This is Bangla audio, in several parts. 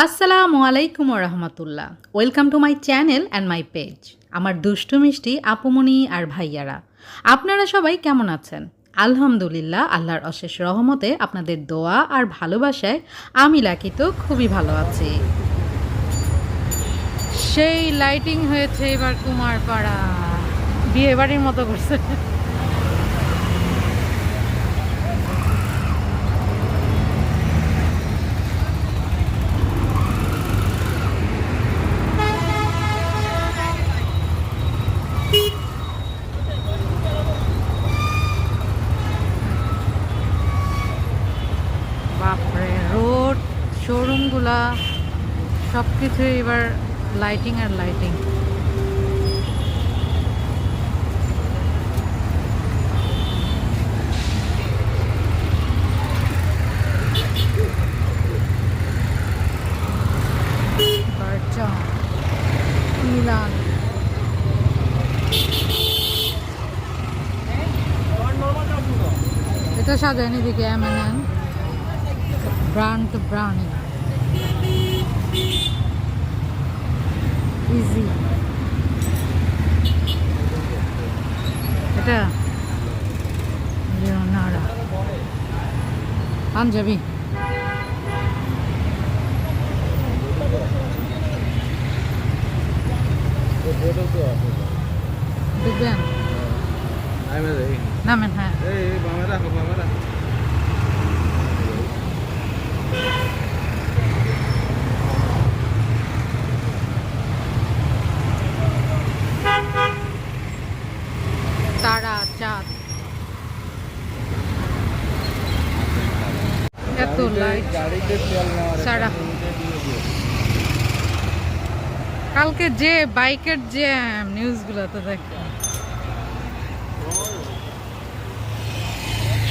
আসসালামু আলাইকুম রহমতুল্লাহ। Welcome to my channel and my page. আমার দুষ্টু মিষ্টি আপুমনি আর ভাইয়ারা, আপনারা সবাই কেমন আছেন? আলহামদুলিল্লাহ, আল্লাহর অশেষ রহমতে আপনাদের দোয়া আর ভালোবাসায় আমি লাকি তো খুবই ভালো আছি। সেই লাইটিং হয়েছে এবার কুমারপাড়া, বিয়ে বাড়ির মতো করছে। বাপরে, রোড, শোরুমগুলা সব কিছু এবার লাইটিং আর লাইটিং। দরজা, মিলান, এটা সাজায়নি দিকে M&M ব্র্যান্ড ব্রাউনি ইজি। এটা লিওনারা পাঞ্জাবি। দেখবেন নামেন, হ্যাঁ। তারা, চাঁদ, এত লাইট সারা। কালকে যে বাইকের জ্যাম নিউজগুলো তো দেখো,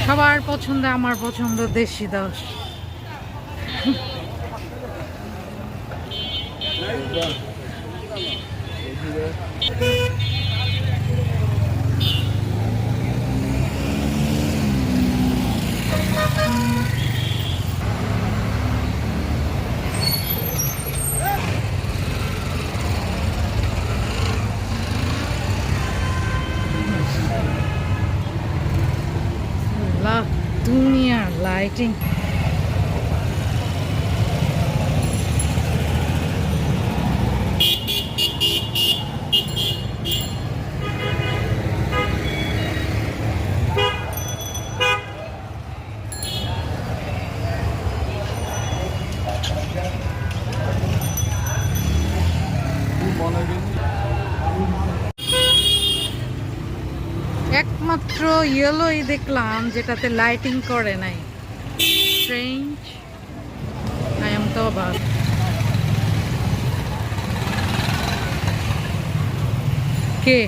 সবার পছন্দ, আমার পছন্দ দেশি দাস। দুনিয়ার লাইটিং, একমাত্র ইয়েলোই দেখলাম যেটাতে লাইটিং করে নাই। স্ট্রেঞ্জ, আই এম তো অবাক। কে